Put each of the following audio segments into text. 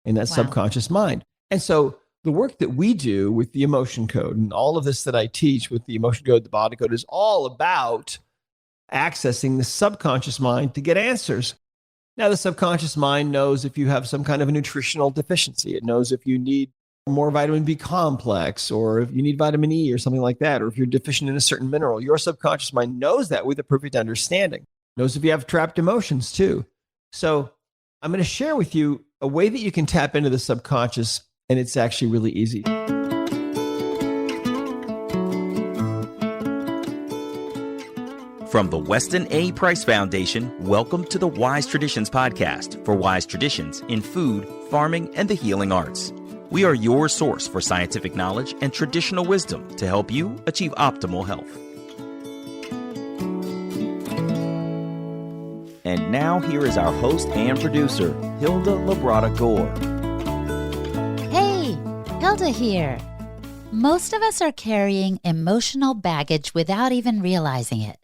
in that subconscious mind. And so the work that we do with the emotion code and all of this that I teach with the emotion code, the body code, is all about accessing the subconscious mind to get answers. Now, the subconscious mind knows if you have some kind of a nutritional deficiency. It knows if you need more vitamin B complex, or if you need vitamin E or something like that, or if you're deficient in a certain mineral. Your subconscious mind knows that with a perfect understanding. Knows if you have trapped emotions too. So I'm going to share with you a way that you can tap into the subconscious, and it's actually really easy. From the Weston A. Price Foundation, welcome to the Wise Traditions podcast for wise traditions in food, farming, and the healing arts. We are your source for scientific knowledge and traditional wisdom to help you achieve optimal health. And now here is our host and producer, Hilda Labrada Gore. Hey, Hilda here. Most of us are carrying emotional baggage without even realizing it.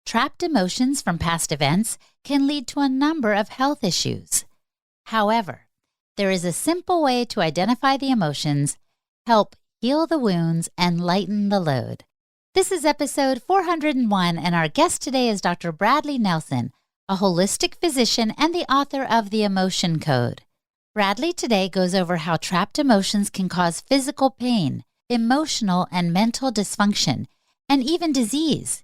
Trapped emotions from past events can lead to a number of health issues. However, there is a simple way to identify the emotions, help heal the wounds, and lighten the load. This is episode 401, and our guest today is Dr. Bradley Nelson, a holistic physician and the author of The Emotion Code. Bradley today goes over how trapped emotions can cause physical pain, emotional and mental dysfunction, and even disease.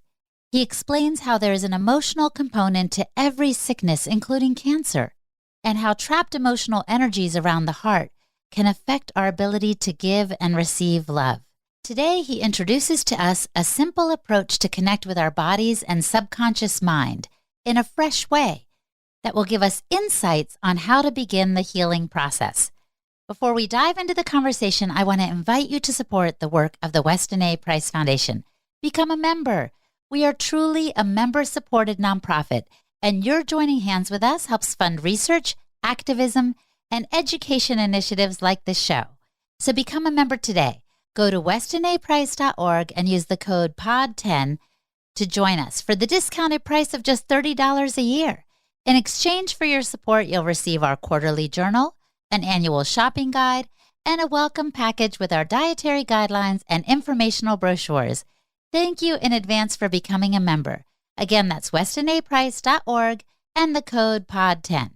He explains how there is an emotional component to every sickness, including cancer, and how trapped emotional energies around the heart can affect our ability to give and receive love. Today, he introduces to us a simple approach to connect with our bodies and subconscious mind in a fresh way that will give us insights on how to begin the healing process. Before we dive into the conversation, I want to invite you to support the work of the Weston A. Price Foundation. Become a member. We are truly a member-supported nonprofit, and your joining hands with us helps fund research, activism, and education initiatives like this show. So become a member today. Go to westonaprice.org and use the code POD10 to join us for the discounted price of just $30 a year. In exchange for your support, you'll receive our quarterly journal, an annual shopping guide, and a welcome package with our dietary guidelines and informational brochures. Thank you in advance for becoming a member. Again, that's westonaprice.org and the code POD10.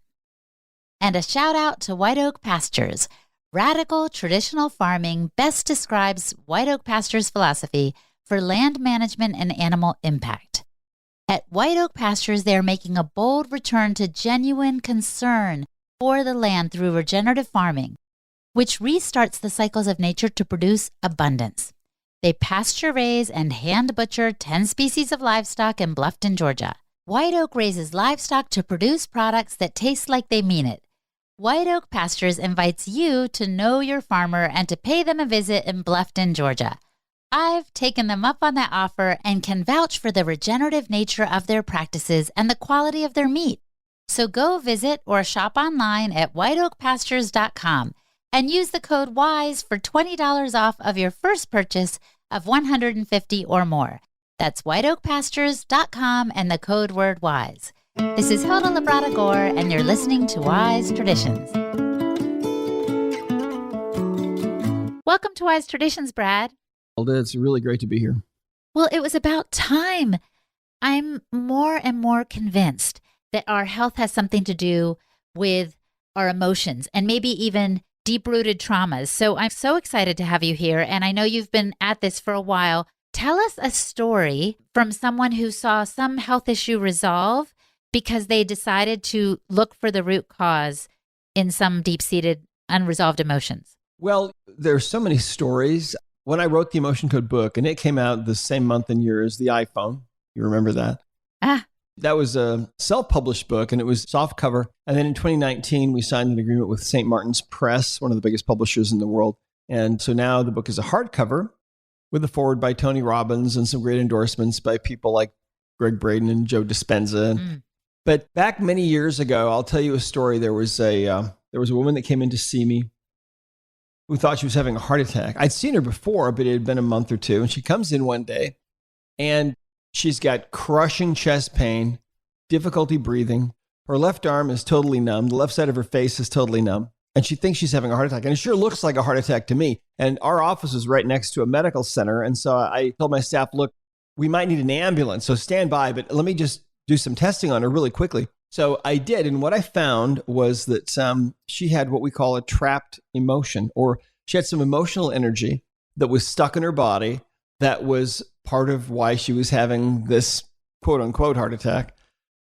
And a shout out to White Oak Pastures. Radical traditional farming best describes White Oak Pastures' philosophy for land management and animal impact. At White Oak Pastures, they are making a bold return to genuine concern for the land through regenerative farming, which restarts the cycles of nature to produce abundance. They pasture raise and hand butcher 10 species of livestock in Bluffton, Georgia. White Oak raises livestock to produce products that taste like they mean it. White Oak Pastures invites you to know your farmer and to pay them a visit in Bluffton, Georgia. I've taken them up on that offer and can vouch for the regenerative nature of their practices and the quality of their meat. So go visit or shop online at whiteoakpastures.com. and use the code WISE for $20 off of your first purchase of $150 or more. That's whiteoakpastures.com and the code word WISE. This is Hilda Labrada Gore, and you're listening to Wise Traditions. Welcome to Wise Traditions, Brad. Hilda, it's really great to be here. Well, it was about time. I'm more and more convinced that our health has something to do with our emotions and maybe even deep-rooted traumas. So I'm so excited to have you here. And I know you've been at this for a while. Tell us a story from someone who saw some health issue resolve because they decided to look for the root cause in some deep-seated unresolved emotions. Well, there's so many stories. When I wrote the Emotion Code book, and it came out the same month and year as the iPhone, you remember that? That was a self-published book, and it was soft cover. And then in 2019, we signed an agreement with St. Martin's Press, one of the biggest publishers in the world. And so now the book is a hardcover with a foreword by Tony Robbins and some great endorsements by people like Greg Braden and Joe Dispenza. But back many years ago, I'll tell you a story. There was a woman that came in to see me who thought she was having a heart attack. I'd seen her before, but it had been a month or two. And she comes in one day, and she's got crushing chest pain, difficulty breathing. Her left arm is totally numb. The left side of her face is totally numb. and she thinks she's having a heart attack. And it sure looks like a heart attack to me. And our office is right next to a medical center. And so I told my staff, look, we might need an ambulance, so stand by, but let me just do some testing on her really quickly. So I did. And what I found was that she had what we call a trapped emotion, or she had some emotional energy that was stuck in her body that was part of why she was having this quote unquote heart attack.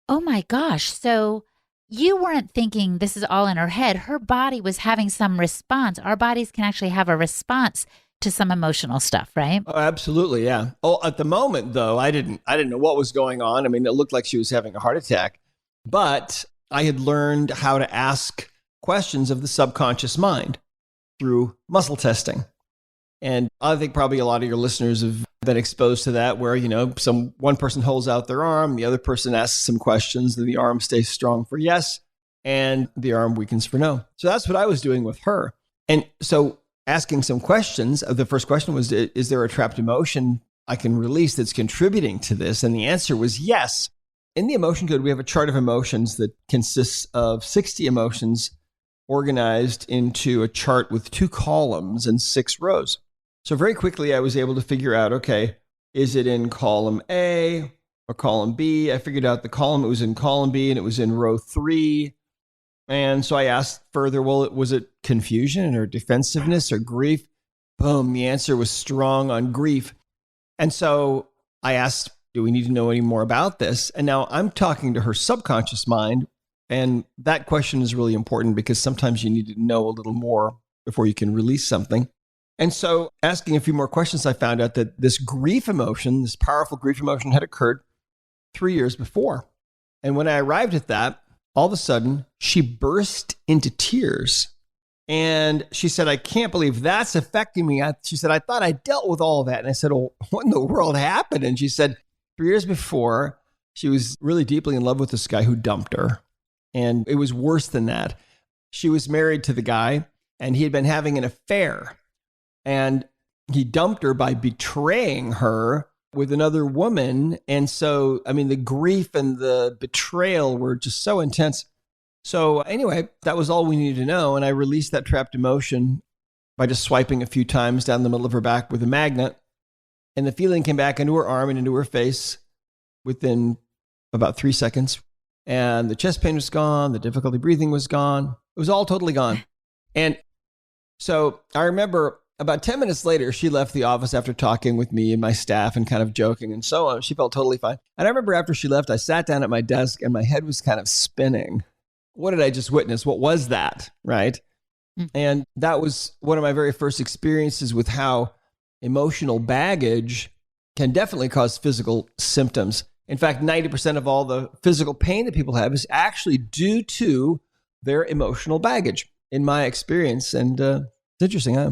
Oh my gosh. So you weren't thinking this is all in her head. Her body was having some response. Our bodies can actually have a response to some emotional stuff, right? Oh, absolutely. Yeah. Oh, at the moment though, I didn't know what was going on. I mean, it looked like she was having a heart attack, but I had learned how to ask questions of the subconscious mind through muscle testing. And I think probably a lot of your listeners have been exposed to that, where, one person holds out their arm, the other person asks some questions, then the arm stays strong for yes, and the arm weakens for no. So that's what I was doing with her. And so asking some questions, the first question was, is there a trapped emotion I can release that's contributing to this? And the answer was yes. In the emotion code, we have a chart of emotions that consists of 60 emotions organized into a chart with 2 columns and 6 rows. So very quickly, I was able to figure out, okay, is it in column A or column B? I figured out the column, it was in column B and it was in row 3. And so I asked further, well, was it confusion or defensiveness or grief? Boom, the answer was strong on grief. And so I asked, do we need to know any more about this? And now I'm talking to her subconscious mind. And that question is really important because sometimes you need to know a little more before you can release something. And so asking a few more questions, I found out that this grief emotion, this powerful grief emotion, had occurred 3 years before. And when I arrived at that, all of a sudden, she burst into tears. And she said, I can't believe that's affecting me. She said, I thought I dealt with all of that. And I said, well, what in the world happened? And she said, 3 years before, she was really deeply in love with this guy who dumped her. And it was worse than that. She was married to the guy, and he had been having an affair. And he dumped her by betraying her with another woman. And so, the grief and the betrayal were just so intense. So anyway, that was all we needed to know. And I released that trapped emotion by just swiping a few times down the middle of her back with a magnet. And the feeling came back into her arm and into her face within about 3 seconds. And the chest pain was gone. The difficulty breathing was gone. It was all totally gone. And so I remember about 10 minutes later, she left the office after talking with me and my staff and kind of joking and so on. She felt totally fine. And I remember after she left, I sat down at my desk and my head was kind of spinning. What did I just witness? What was that? Right? And that was one of my very first experiences with how emotional baggage can definitely cause physical symptoms. In fact, 90% of all the physical pain that people have is actually due to their emotional baggage, in my experience. And it's interesting, huh?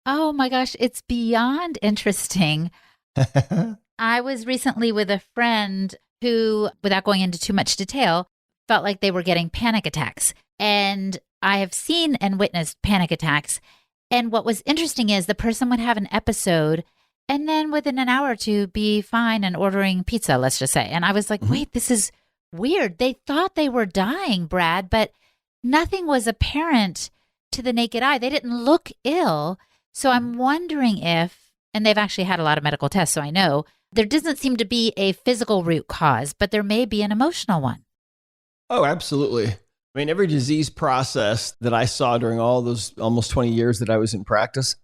Oh my gosh, it's beyond interesting. I was recently with a friend who, without going into too much detail, felt like they were getting panic attacks. And I have seen and witnessed panic attacks. And what was interesting is the person would have an episode and then within an hour or two be fine and ordering pizza, let's just say. And I was like, wait, this is weird. They thought they were dying, Brad, but nothing was apparent to the naked eye. They didn't look ill. So I'm wondering if, and they've actually had a lot of medical tests, so I know, there doesn't seem to be a physical root cause, but there may be an emotional one. Oh, absolutely. Every disease process that I saw during all those almost 20 years that I was in practice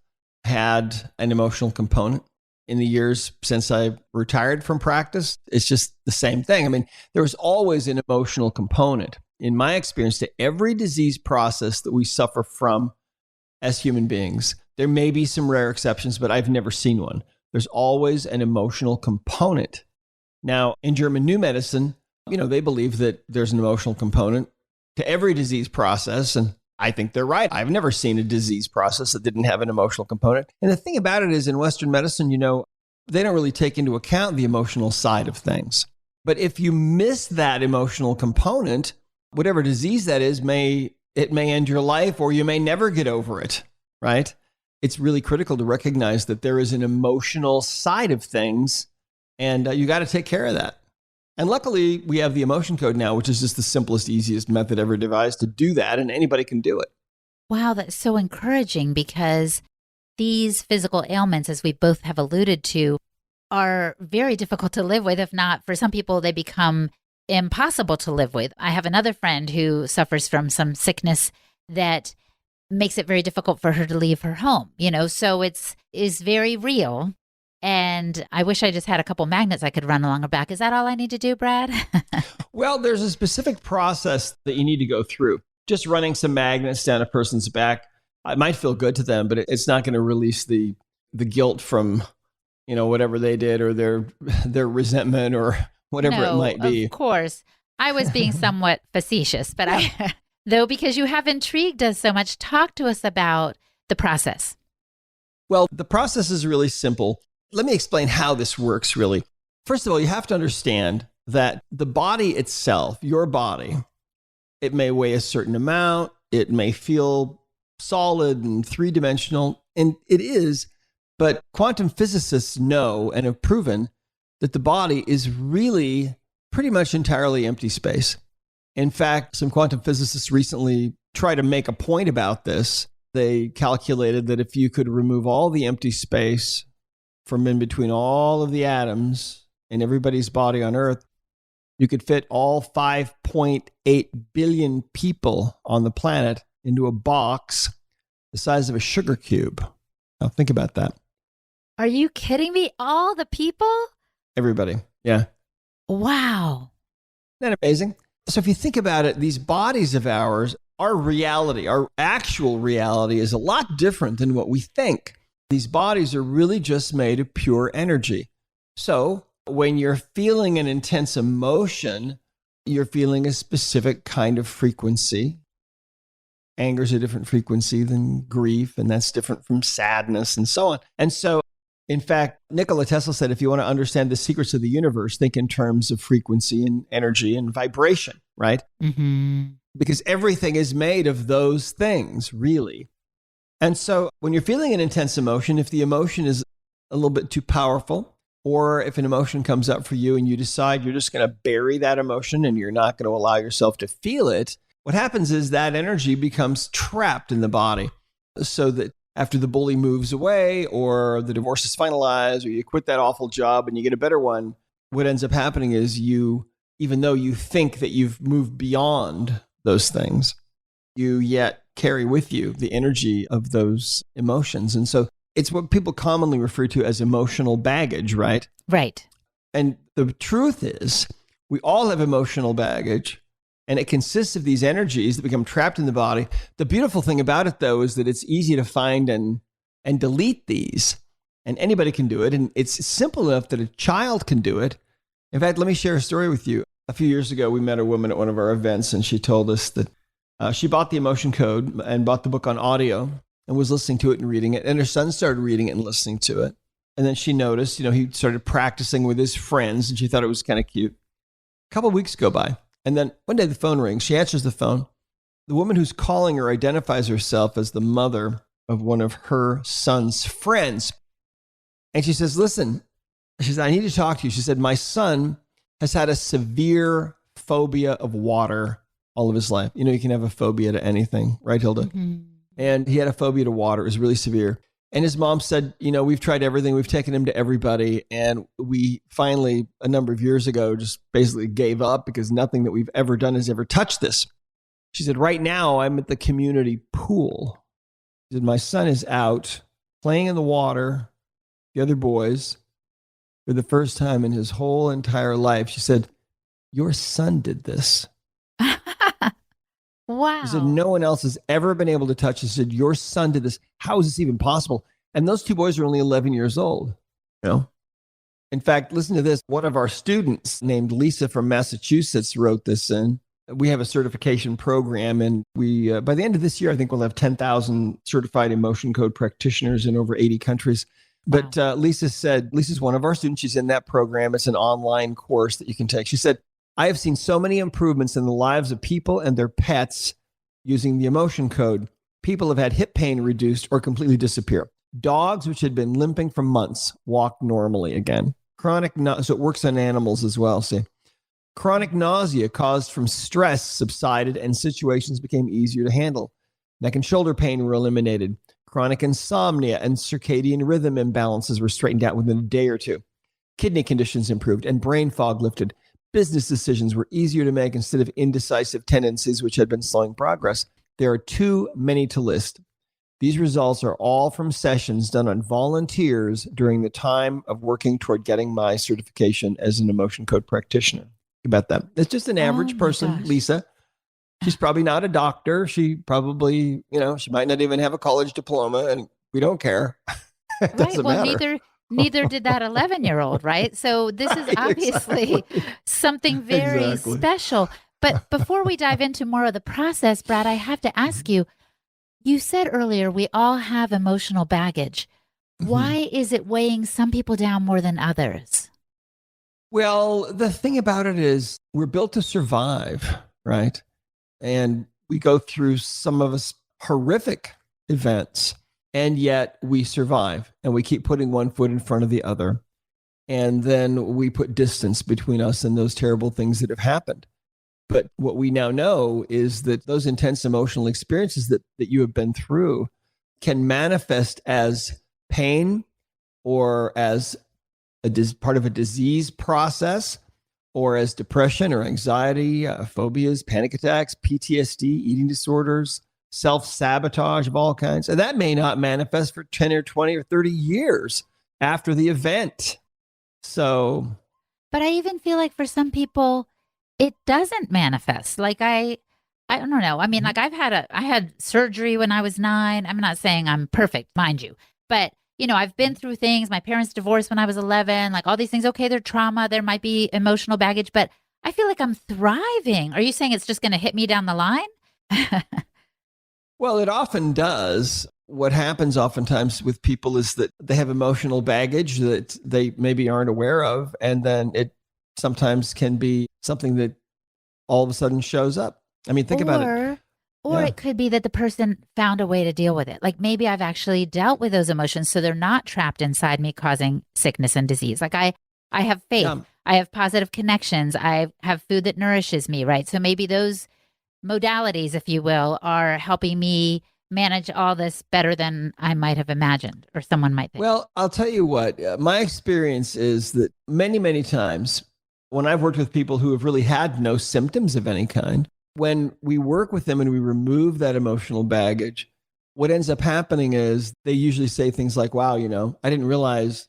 had an emotional component. In the years since I retired from practice, it's just the same thing. There was always an emotional component, in my experience, to every disease process that we suffer from as human beings. There may be some rare exceptions, but I've never seen one. There's always an emotional component. Now, in German New Medicine, they believe that there's an emotional component to every disease process. And I think they're right. I've never seen a disease process that didn't have an emotional component. And the thing about it is, in Western medicine, they don't really take into account the emotional side of things. But if you miss that emotional component, whatever disease that is, it may end your life, or you may never get over it, right? It's really critical to recognize that there is an emotional side of things, and you got to take care of that. And luckily, we have the emotion code now, which is just the simplest, easiest method ever devised to do that, and anybody can do it. Wow, that's so encouraging because these physical ailments, as we both have alluded to, are very difficult to live with. If not, for some people, they become impossible to live with. I have another friend who suffers from some sickness that makes it very difficult for her to leave her home, so is very real. And I wish I just had a couple magnets I could run along her back. Is that all I need to do, Brad? Well, there's a specific process that you need to go through. Just running some magnets down a person's back, it might feel good to them, but it's not going to release the guilt from, whatever they did or their resentment or whatever it might be. Of course. I was being somewhat facetious, but though, because you have intrigued us so much, talk to us about the process. Well, the process is really simple. Let me explain how this works, really. First of all, you have to understand that the body itself, your body, it may weigh a certain amount. It may feel solid and three-dimensional, and it is. But quantum physicists know and have proven that the body is really pretty much entirely empty space. In fact, some quantum physicists recently tried to make a point about this. They calculated that if you could remove all the empty space from in between all of the atoms in everybody's body on Earth, you could fit all 5.8 billion people on the planet into a box the size of a sugar cube. Now think about that. Are you kidding me? All the people? Everybody. Yeah. Wow. Isn't that amazing? So if you think about it, these bodies of ours, our reality, our actual reality is a lot different than what we think. These bodies are really just made of pure energy. So when you're feeling an intense emotion, you're feeling a specific kind of frequency. Anger is a different frequency than grief, and that's different from sadness and so on. And so, in fact, Nikola Tesla said, if you want to understand the secrets of the universe, think in terms of frequency and energy and vibration, right? Mm-hmm. Because everything is made of those things, really. And so when you're feeling an intense emotion, if the emotion is a little bit too powerful, or if an emotion comes up for you and you decide you're just going to bury that emotion and you're not going to allow yourself to feel it, what happens is that energy becomes trapped in the body. So that after the bully moves away or the divorce is finalized or you quit that awful job and you get a better one, what ends up happening is you, even though you think that you've moved beyond those things, you yet carry with you the energy of those emotions. And so it's what people commonly refer to as emotional baggage, right? Right. And the truth is, we all have emotional baggage, and it consists of these energies that become trapped in the body. The beautiful thing about it, though, is that it's easy to find and delete these, and anybody can do it. And it's simple enough that a child can do it. In fact, let me share a story with you. A few years ago, we met a woman at one of our events, and she told us that she bought the Emotion Code and bought the book on audio and was listening to it and reading it. And her son started reading it and listening to it. And then she noticed, he started practicing with his friends, and she thought it was kind of cute. A couple of weeks go by. And then one day the phone rings. She answers the phone. The woman who's calling her identifies herself as the mother of one of her son's friends. And she says, listen, she said, I need to talk to you. She said, my son has had a severe phobia of water all of his life. You can have a phobia to anything, right, Hilda? Mm-hmm. And he had a phobia to water. It was really severe. And his mom said, we've tried everything. We've taken him to everybody. And we finally, a number of years ago, just basically gave up because nothing that we've ever done has ever touched this. She said, right now, I'm at the community pool. She said, my son is out playing in the water, the other boys, for the first time in his whole entire life. She said, your son did this. Wow. She said, no one else has ever been able to touch this. She said, your son did this. How is this even possible? And those two boys are only 11 years old. In fact, listen to this. One of our students named Lisa from Massachusetts wrote this in. We have a certification program, and we, by the end of this year, I think we'll have 10,000 certified emotion code practitioners in over 80 countries. But Lisa said, Lisa's one of our students. She's in that program. It's an online course that you can take. She said, I have seen so many improvements in the lives of people and their pets using the emotion code. People have had hip pain reduced or completely disappear. Dogs, which had been limping for months, walk normally again. So it works on animals as well, see. Chronic nausea caused from stress subsided and situations became easier to handle. Neck and shoulder pain were eliminated. Chronic insomnia and circadian rhythm imbalances were straightened out within a day or two. Kidney conditions improved and brain fog lifted. Business decisions were easier to make instead of indecisive tendencies which had been slowing progress. There are too many to list. These results are all from sessions done on volunteers during the time of working toward getting my certification as an emotion code practitioner. Think about that. It's just an average person, gosh. Lisa. She's probably not a doctor. She probably, she might not even have a college diploma, and we don't care. It doesn't matter. Neither did that 11-year-old, right? So this is obviously something very special. But before we dive into more of the process, Brad, I have to ask you, you said earlier we all have emotional baggage. Why is it weighing some people down more than others? Well, the thing about it is we're built to survive, right? And we go through, some of us, horrific events. And yet we survive, and we keep putting one foot in front of the other. And then we put distance between us and those terrible things that have happened. But what we now know is that those intense emotional experiences that you have been through can manifest as pain or as part of a disease process, or as depression or anxiety, phobias, panic attacks, PTSD, eating disorders, self-sabotage of all kinds. And that may not manifest for 10 or 20 or 30 years after the event. So. But I even feel like for some people, it doesn't manifest. Like I don't know. I mean, like I had surgery when I was 9. I'm not saying I'm perfect, mind you. But, I've been through things. My parents divorced when I was 11, like all these things. Okay, they're trauma. There might be emotional baggage, but I feel like I'm thriving. Are you saying it's just going to hit me down the line? Well, it often does. What happens oftentimes with people is that they have emotional baggage that they maybe aren't aware of. And then it sometimes can be something that all of a sudden shows up. I mean, think about it. Or it could be that the person found a way to deal with it. Like maybe I've actually dealt with those emotions, so they're not trapped inside me causing sickness and disease. Like I have faith. Yeah. I have positive connections. I have food that nourishes me, right? So maybe those modalities, if you will, are helping me manage all this better than I might have imagined, or someone might think. Well, I'll tell you what, my experience is that many, many times when I've worked with people who have really had no symptoms of any kind, when we work with them and we remove that emotional baggage, what ends up happening is they usually say things like, wow, I didn't realize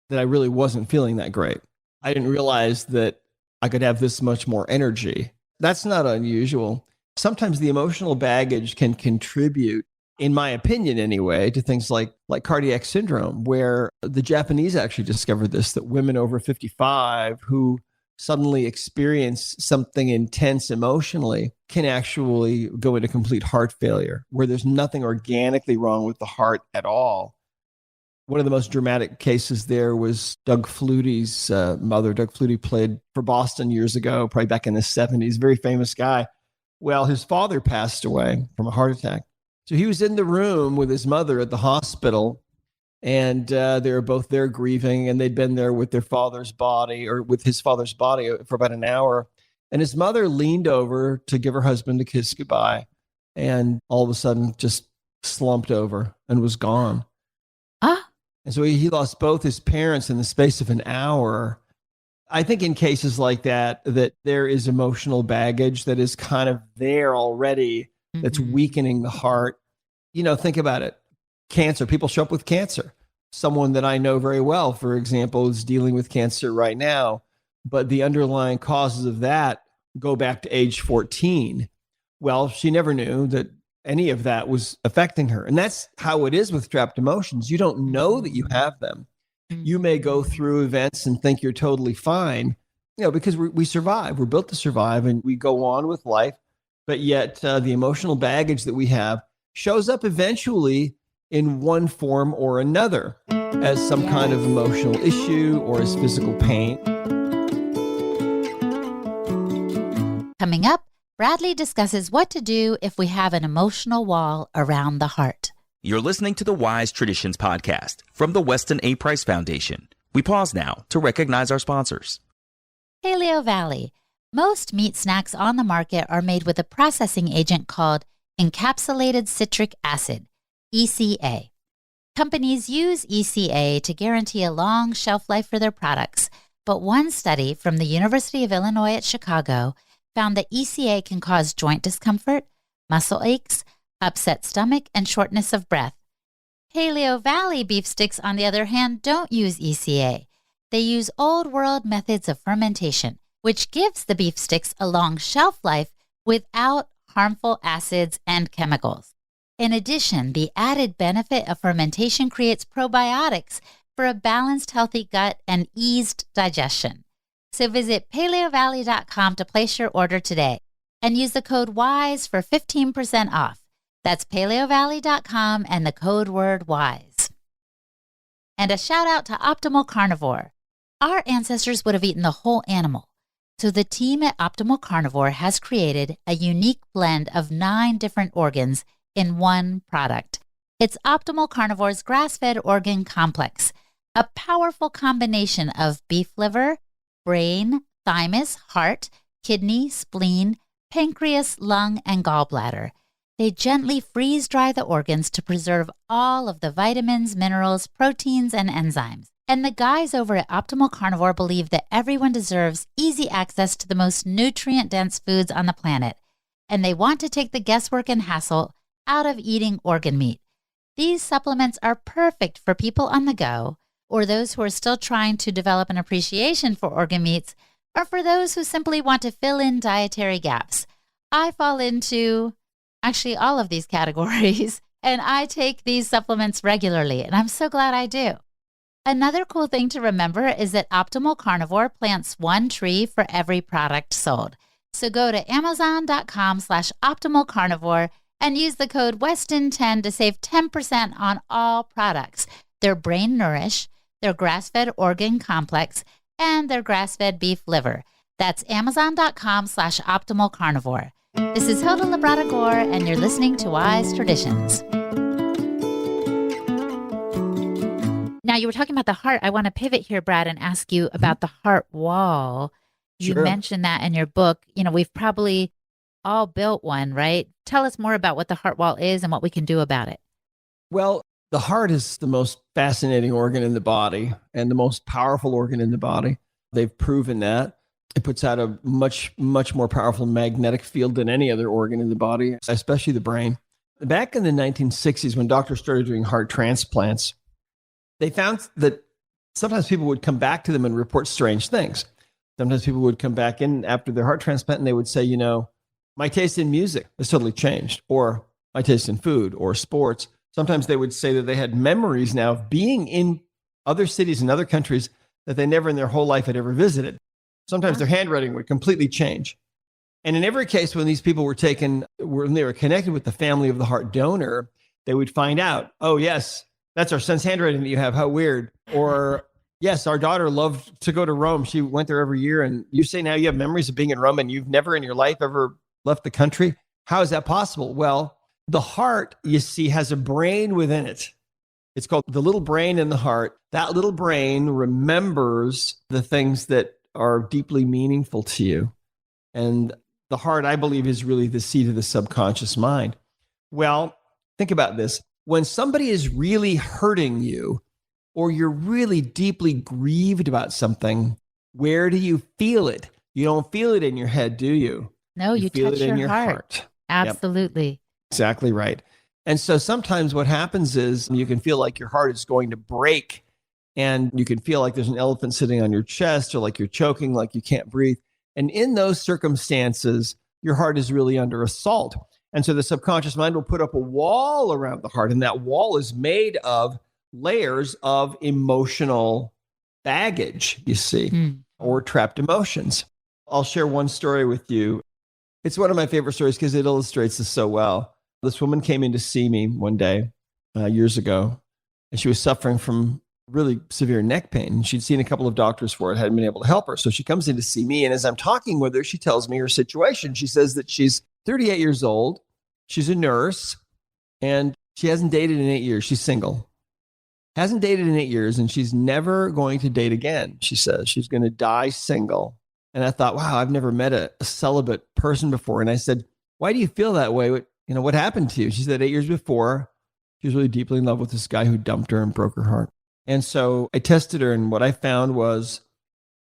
that I really wasn't feeling that great. I didn't realize that I could have this much more energy. That's not unusual. Sometimes the emotional baggage can contribute, in my opinion anyway, to things like cardiac syndrome, where the Japanese actually discovered this, that women over 55 who suddenly experience something intense emotionally can actually go into complete heart failure, where there's nothing organically wrong with the heart at all. One of the most dramatic cases there was Doug Flutie's mother. Doug Flutie played for Boston years ago, probably back in the 70s, very famous guy. Well, his father passed away from a heart attack. So he was in the room with his mother at the hospital, and they were both there grieving, and they'd been there with their father's body, or with his father's body, for about an hour. And his mother leaned over to give her husband a kiss goodbye, and all of a sudden just slumped over and was gone. And so he lost both his parents in the space of an hour. I think in cases like that there is emotional baggage that is kind of there already, that's weakening the heart. Think about it. Cancer, people show up with cancer. Someone that I know very well, for example, is dealing with cancer right now, but the underlying causes of that go back to age 14. Well, she never knew that any of that was affecting her. And that's how it is with trapped emotions. You don't know that you have them. You may go through events and think you're totally fine, because we survive. We're built to survive, and we go on with life. But yet the emotional baggage that we have shows up eventually in one form or another as some kind of emotional issue or as physical pain. Coming up, Bradley discusses what to do if we have an emotional wall around the heart. You're listening to the Wise Traditions podcast from the Weston A. Price Foundation. We pause now to recognize our sponsors. Paleo Valley. Most meat snacks on the market are made with a processing agent called encapsulated citric acid, ECA. Companies use ECA to guarantee a long shelf life for their products, but one study from the University of Illinois at Chicago found that ECA can cause joint discomfort, muscle aches, upset stomach, and shortness of breath. Paleo Valley beef sticks, on the other hand, don't use ECA. They use old-world methods of fermentation, which gives the beef sticks a long shelf life without harmful acids and chemicals. In addition, the added benefit of fermentation creates probiotics for a balanced, healthy gut and eased digestion. So visit paleovalley.com to place your order today and use the code WISE for 15% off. That's paleovalley.com and the code word WISE. And a shout out to Optimal Carnivore. Our ancestors would have eaten the whole animal. So the team at Optimal Carnivore has created a unique blend of 9 different organs in one product. It's Optimal Carnivore's grass-fed organ complex, a powerful combination of beef liver, brain, thymus, heart, kidney, spleen, pancreas, lung, and gallbladder. They gently freeze-dry the organs to preserve all of the vitamins, minerals, proteins, and enzymes. And the guys over at Optimal Carnivore believe that everyone deserves easy access to the most nutrient-dense foods on the planet, and they want to take the guesswork and hassle out of eating organ meat. These supplements are perfect for people on the go, or those who are still trying to develop an appreciation for organ meats, or for those who simply want to fill in dietary gaps. I fall into actually all of these categories, and I take these supplements regularly, and I'm so glad I do. Another cool thing to remember is that Optimal Carnivore plants one tree for every product sold. So go to amazon.com/optimalcarnivore and use the code Weston10 to save 10% on all products. Their Brain Nourish, their grass-fed organ complex, and their grass-fed beef liver. That's amazon.com/optimalcarnivore. This is Hilda Labrada Gore, and you're listening to Wise Traditions. Now, you were talking about the heart. I want to pivot here, Brad, and ask you about the heart wall. You mentioned that in your book. You know, we've probably all built one, right? Tell us more about what the heart wall is and what we can do about it. Well, the heart is the most fascinating organ in the body and the most powerful organ in the body. They've proven that. It puts out a much, much more powerful magnetic field than any other organ in the body, especially the brain. Back in the 1960s, when doctors started doing heart transplants, they found that sometimes people would come back to them and report strange things. Sometimes people would come back in after their heart transplant and they would say, you know, my taste in music has totally changed, or my taste in food or sports. Sometimes they would say that they had memories now of being in other cities and other countries that they never in their whole life had ever visited. Sometimes their handwriting would completely change. And in every case, when these people were when they were connected with the family of the heart donor, they would find out, oh, yes, that's our son's handwriting that you have. How weird. Or, yes, our daughter loved to go to Rome. She went there every year. And you say now you have memories of being in Rome and you've never in your life ever left the country. How is that possible? Well, the heart, you see, has a brain within it. It's called the little brain in the heart. That little brain remembers the things that are deeply meaningful to you. And the heart, I believe, is really the seat of the subconscious mind. Well, think about this. When somebody is really hurting you, or you're really deeply grieved about something, where do you feel it? You don't feel it in your head, do you? No, you feel touch it in your heart. Absolutely. Yep. Exactly right. And so sometimes what happens is you can feel like your heart is going to break, and you can feel like there's an elephant sitting on your chest, or like you're choking, like you can't breathe. And in those circumstances, your heart is really under assault. And so the subconscious mind will put up a wall around the heart, and that wall is made of layers of emotional baggage, you see, or trapped emotions. I'll share one story with you. It's one of my favorite stories because it illustrates this so well. This woman came in to see me one day years ago, and she was suffering from really severe neck pain. She'd seen a couple of doctors for it, hadn't been able to help her. So she comes in to see me. And as I'm talking with her, she tells me her situation. She says that she's 38 years old. She's a nurse, and she hasn't dated in 8 years. She's single. Hasn't dated in 8 years, and she's never going to date again. She says she's going to die single And I thought, wow, I've never met a celibate person before. And I said, why do you feel that way? What happened to you? She said 8 years before, she was really deeply in love with this guy who dumped her and broke her heart. And so I tested her, and what I found was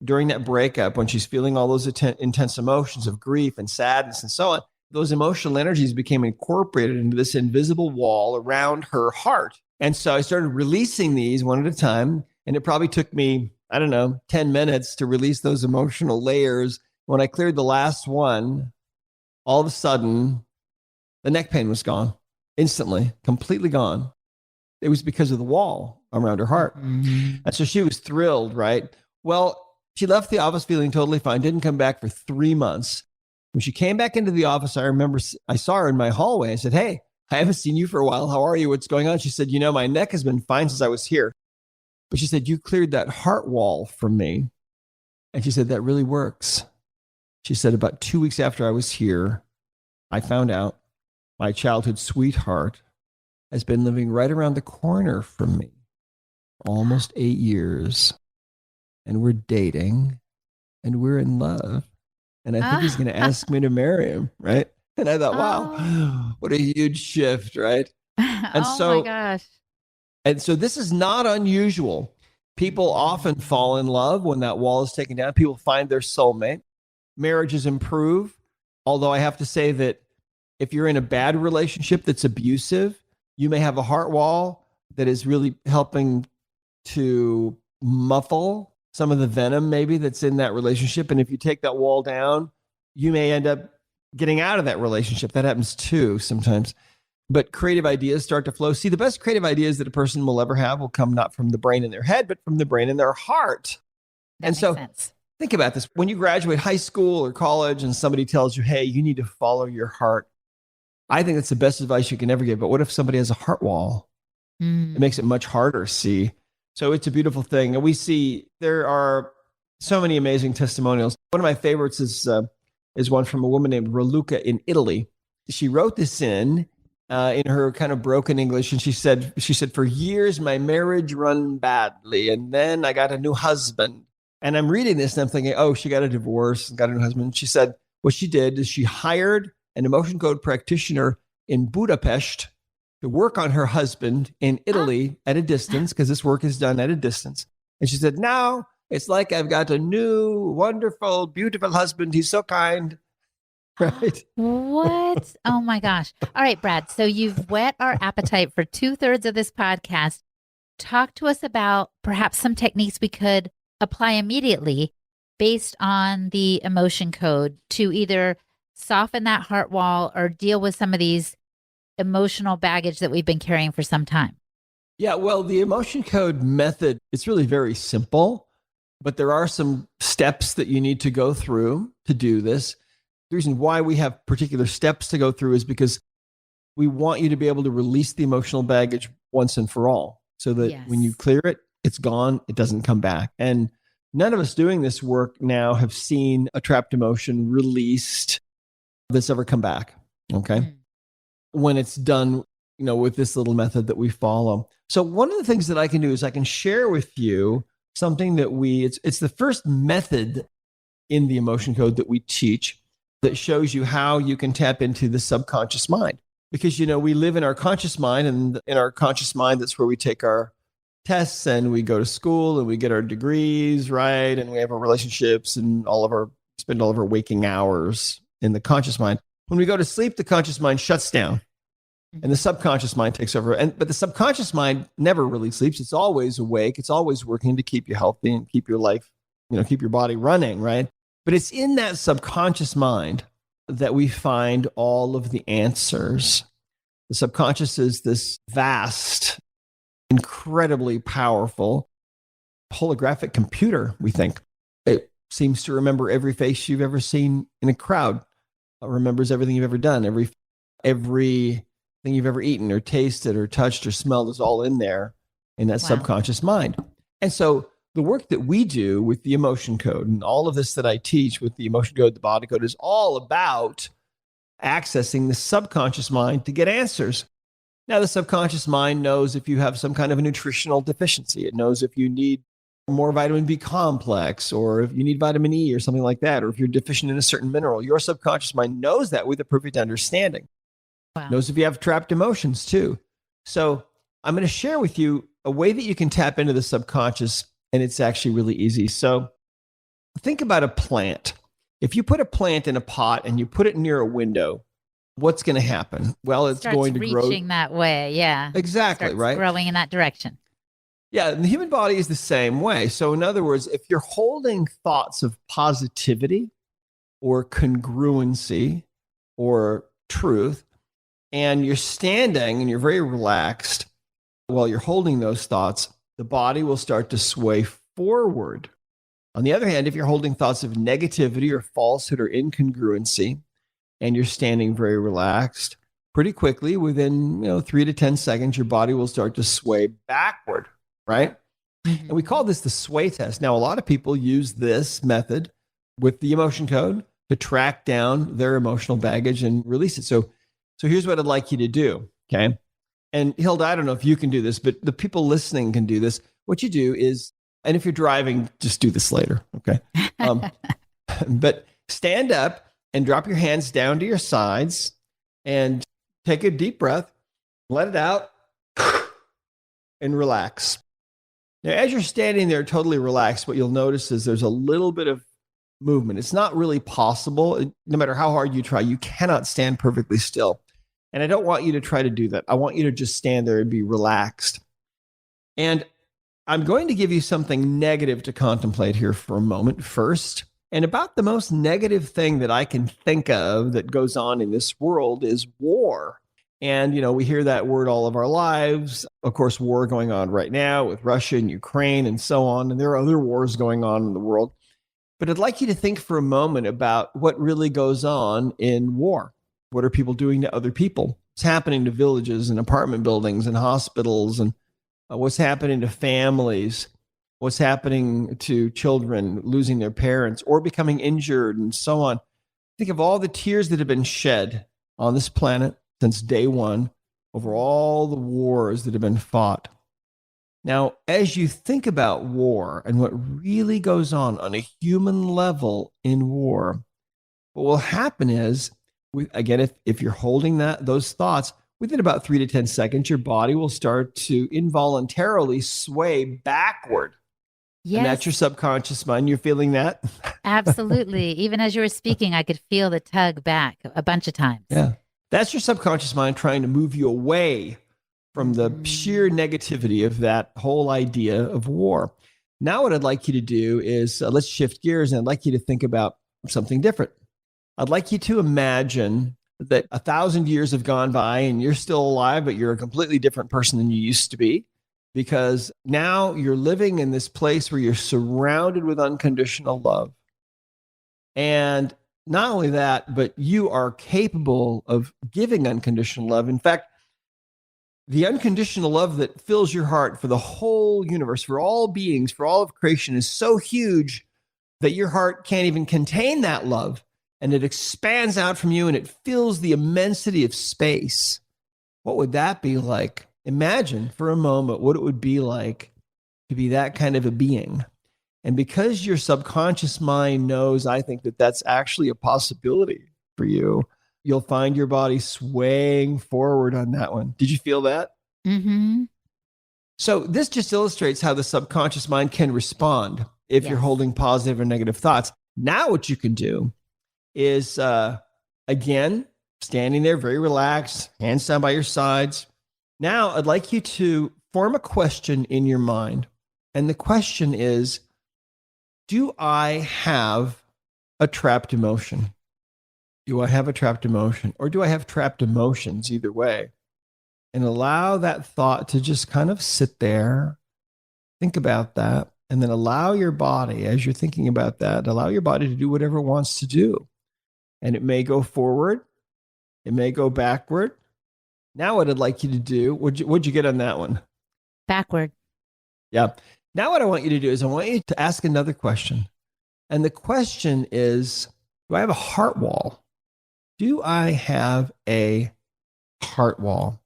during that breakup, when she's feeling all those intense emotions of grief and sadness and so on, those emotional energies became incorporated into this invisible wall around her heart. And so I started releasing these one at a time, and it probably took me, 10 minutes to release those emotional layers. When I cleared the last one, all of a sudden, the neck pain was gone instantly, completely gone. It was because of the wall around her heart. Mm-hmm. And so she was thrilled, right? Well, she left the office feeling totally fine, didn't come back for 3 months. When she came back into the office, I remember I saw her in my hallway. I said, hey, I haven't seen you for a while. How are you? What's going on? She said, my neck has been fine since I was here. But she said, you cleared that heart wall from me. And she said, that really works. She said, about 2 weeks after I was here, I found out my childhood sweetheart has been living right around the corner from me for almost 8 years. And we're dating and we're in love. And I think he's going to ask me to marry him, right? And I thought, wow, what a huge shift, right? And my gosh. And so this is not unusual. People often fall in love when that wall is taken down. People find their soulmate. Marriages improve. Although I have to say that if you're in a bad relationship that's abusive, you may have a heart wall that is really helping to muffle some of the venom maybe that's in that relationship. And if you take that wall down, you may end up getting out of that relationship. That happens too sometimes. But creative ideas start to flow. See, the best creative ideas that a person will ever have will come not from the brain in their head, but from the brain in their heart. That makes sense. Think about this. When you graduate high school or college and somebody tells you, hey, you need to follow your heart, I think that's the best advice you can ever give. But what if somebody has a heart wall? It makes it much harder, see? So it's a beautiful thing. And we see there are so many amazing testimonials. One of my favorites is one from a woman named Raluca in Italy. She wrote this in her kind of broken English. And she said, for years, my marriage run badly. And then I got a new husband. And I'm reading this and I'm thinking, oh, she got a divorce and got a new husband. She said, what she did is she hired an emotion code practitioner in Budapest to work on her husband in Italy at a distance, because this work is done at a distance. And she said, now it's like I've got a new, wonderful, beautiful husband. He's so kind. Right? What? Oh my gosh. All right, Brad. So you've whet our appetite for 2/3 of this podcast. Talk to us about perhaps some techniques we could apply immediately based on the emotion code to either soften that heart wall or deal with some of these emotional baggage that we've been carrying for some time. Yeah, well, the emotion code method, it's really very simple, but there are some steps that you need to go through to do this. The reason why we have particular steps to go through is because we want you to be able to release the emotional baggage once and for all, so that when you clear it, it's gone, it doesn't come back. And none of us doing this work now have seen a trapped emotion released that's ever come back, okay? When it's done, with this little method that we follow. So one of the things that I can do is I can share with you something that it's the first method in the emotion code that we teach that shows you how you can tap into the subconscious mind. Because, we live in our conscious mind, and in our conscious mind, that's where we take our tests and we go to school and we get our degrees, right? And we have our relationships and spend all of our waking hours in the conscious mind. When we go to sleep, the conscious mind shuts down and the subconscious mind takes over. But the subconscious mind never really sleeps. It's always awake. It's always working to keep you healthy and keep your life, keep your body running, right? But it's in that subconscious mind that we find all of the answers. The subconscious is this vast, incredibly powerful holographic computer, we think. It seems to remember every face you've ever seen in a crowd. It remembers everything you've ever done. Everything you've ever eaten or tasted or touched or smelled is all in there in that subconscious mind. And so the work that we do with the emotion code and all of this that I teach with the emotion code, the body code, is all about accessing the subconscious mind to get answers. Now, the subconscious mind knows if you have some kind of a nutritional deficiency. It knows if you need more vitamin B complex, or if you need vitamin E or something like that, or if you're deficient in a certain mineral. Your subconscious mind knows that with a perfect understanding. Wow. Knows if you have trapped emotions too. So I'm going to share with you a way that you can tap into the subconscious, and it's actually really easy. So think about a plant. If you put a plant in a pot and you put it near a window, what's going to happen? Well, it's going to grow. Reaching that way, yeah. Exactly, right? Growing in that direction. Yeah, and the human body is the same way. So in other words, if you're holding thoughts of positivity or congruency or truth, and you're standing and you're very relaxed while you're holding those thoughts, the body will start to sway forward. On the other hand, if you're holding thoughts of negativity or falsehood or incongruency, and you're standing very relaxed, pretty quickly, within 3 to 10 seconds, your body will start to sway backward, right? Mm-hmm. And we call this the sway test. Now, a lot of people use this method with the emotion code to track down their emotional baggage and release it. So here's what I'd like you to do, okay? And Hilda, I don't know if you can do this, but the people listening can do this. What you do is, and if you're driving, just do this later, okay? But stand up and drop your hands down to your sides and take a deep breath, let it out, and relax. Now, as you're standing there totally relaxed, what you'll notice is there's a little bit of movement. It's not really possible. No matter how hard you try, you cannot stand perfectly still. And I don't want you to try to do that. I want you to just stand there and be relaxed. And I'm going to give you something negative to contemplate here for a moment first. And about the most negative thing that I can think of that goes on in this world is war. And, we hear that word all of our lives. Of course, war going on right now with Russia and Ukraine and so on. And there are other wars going on in the world. But I'd like you to think for a moment about what really goes on in war. What are people doing to other people? What's happening to villages and apartment buildings and hospitals, and what's happening to families? What's happening to children losing their parents or becoming injured and so on? Think of all the tears that have been shed on this planet since day one over all the wars that have been fought. Now, as you think about war and what really goes on a human level in war, what will happen is, again, if you're holding those thoughts, within about 3 to 10 seconds, your body will start to involuntarily sway backward. Yes. And that's your subconscious mind. You're feeling that? Absolutely. Even as you were speaking, I could feel the tug back a bunch of times. Yeah. That's your subconscious mind trying to move you away from the sheer negativity of that whole idea of war. Now, what I'd like you to do is let's shift gears, and I'd like you to think about something different. I'd like you to imagine that 1,000 years have gone by and you're still alive, but you're a completely different person than you used to be, because now you're living in this place where you're surrounded with unconditional love. And not only that, but you are capable of giving unconditional love. In fact, the unconditional love that fills your heart for the whole universe, for all beings, for all of creation is so huge that your heart can't even contain that love. And it expands out from you and it fills the immensity of space. What would that be like? Imagine for a moment what it would be like to be that kind of a being. And because your subconscious mind knows, I think that that's actually a possibility for you, you'll find your body swaying forward on that one. Did you feel that? Mm-hmm. So this just illustrates how the subconscious mind can respond if you're holding positive or negative thoughts. Now what you can do is, again, standing there very relaxed, hands down by your sides. Now I'd like you to form a question in your mind. And the question is, do I have a trapped emotion? Do I have a trapped emotion? Or do I have trapped emotions? Either way. And allow that thought to just kind of sit there. Think about that. And then allow your body, as you're thinking about that, allow your body to do whatever it wants to do. And it may go forward. It may go backward. Now what I'd like you to do, what'd you get on that one? Backward. Yeah. Now what I want you to do is I want you to ask another question. And the question is, do I have a heart wall? Do I have a heart wall?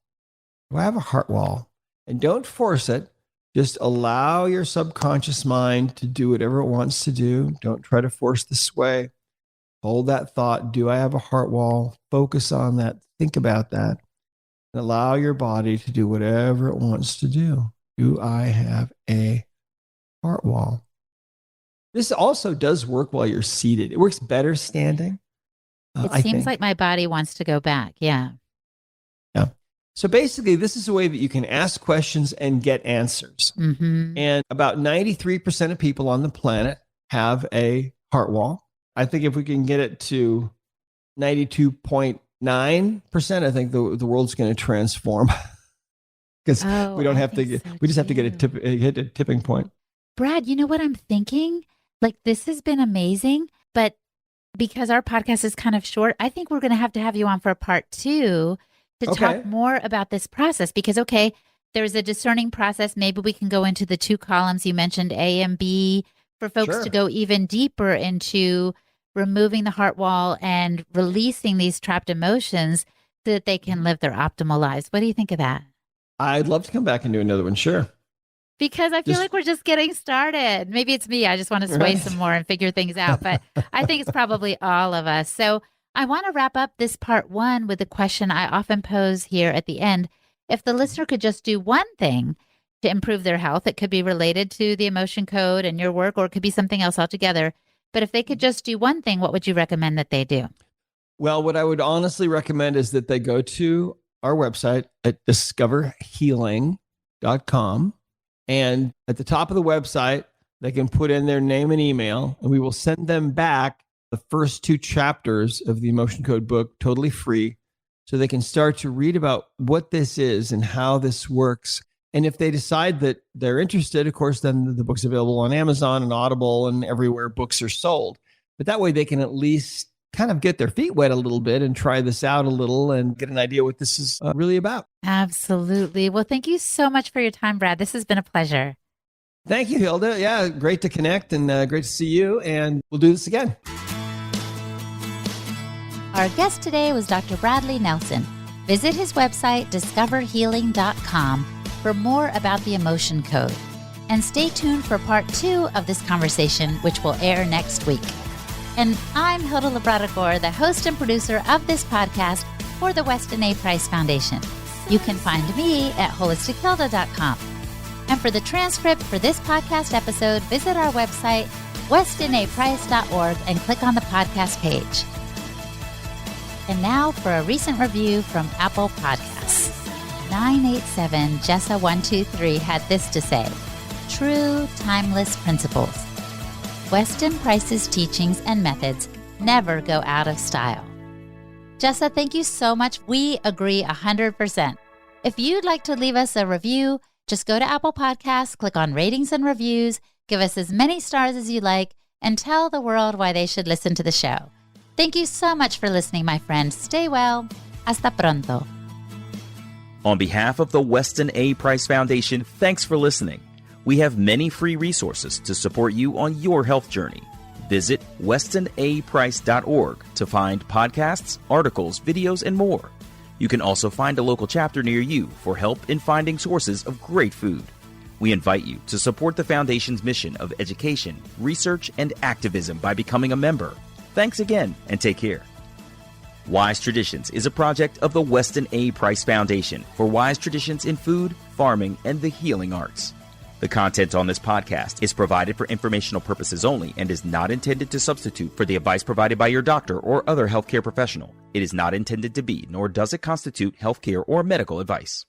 Do I have a heart wall? And don't force it. Just allow your subconscious mind to do whatever it wants to do. Don't try to force the sway. Hold that thought. Do I have a heart wall? Focus on that. Think about that. And allow your body to do whatever it wants to do. Do I have a heart wall? This also does work while you're seated. It works better standing. It seems like my body wants to go back. Yeah. Yeah. So basically, this is a way that you can ask questions and get answers. Mm-hmm. And about 93% of people on the planet have a heart wall. I think if we can get it to 92.9%, I think the world's going to transform. Because we don't have to get, we just have to get hit a tipping point. Brad, you know what I'm thinking? Like, this has been amazing, but because our podcast is kind of short, I think we're going to have you on for a part 2 to talk more about this process. Because, there's a discerning process. Maybe we can go into the 2 columns you mentioned, A and B, for folks to go even deeper into removing the heart wall and releasing these trapped emotions so that they can live their optimal lives. What do you think of that? I'd love to come back and do another one. Sure. Because I feel like we're just getting started. Maybe it's me. I just want to sway some more and figure things out. But I think it's probably all of us. So I want to wrap up this part 1 with a question I often pose here at the end. If the listener could just do one thing to improve their health, it could be related to the emotion code and your work, or it could be something else altogether. But if they could just do one thing, what would you recommend that they do? Well, what I would honestly recommend is that they go to our website at discoverhealing.com. And at the top of the website, they can put in their name and email, and we will send them back the first 2 chapters of the Emotion Code book, totally free, so they can start to read about what this is and how this works. And if they decide that they're interested, of course, then the book's available on Amazon and Audible and everywhere books are sold. But that way they can at least kind of get their feet wet a little bit and try this out a little and get an idea what this is really about. Absolutely. Well, thank you so much for your time, Brad. This has been a pleasure. Thank you, Hilda. Yeah, great to connect and great to see you. And we'll do this again. Our guest today was Dr. Bradley Nelson. Visit his website, discoverhealing.com, for more about the emotion code. And stay tuned for part 2 of this conversation, which will air next week. And I'm Hilda Labrador, the host and producer of this podcast for the Weston A. Price Foundation. You can find me at holistichilda.com. And for the transcript for this podcast episode, visit our website, westonaprice.org, and click on the podcast page. And now for a recent review from Apple Podcasts. 987 Jessa123 had this to say: true, timeless principles. Weston Price's teachings and methods never go out of style. Jessa, thank you so much. We agree 100%. If you'd like to leave us a review, just go to Apple Podcasts, click on ratings and reviews, give us as many stars as you like, and tell the world why they should listen to the show. Thank you so much for listening, my friend. Stay well. Hasta pronto. On behalf of the Weston A. Price Foundation, thanks for listening. We have many free resources to support you on your health journey. Visit westonaprice.org to find podcasts, articles, videos, and more. You can also find a local chapter near you for help in finding sources of great food. We invite you to support the Foundation's mission of education, research, and activism by becoming a member. Thanks again, and take care. Wise Traditions is a project of the Weston A. Price Foundation for wise traditions in food, farming, and the healing arts. The content on this podcast is provided for informational purposes only and is not intended to substitute for the advice provided by your doctor or other healthcare professional. It is not intended to be, nor does it constitute healthcare or medical advice.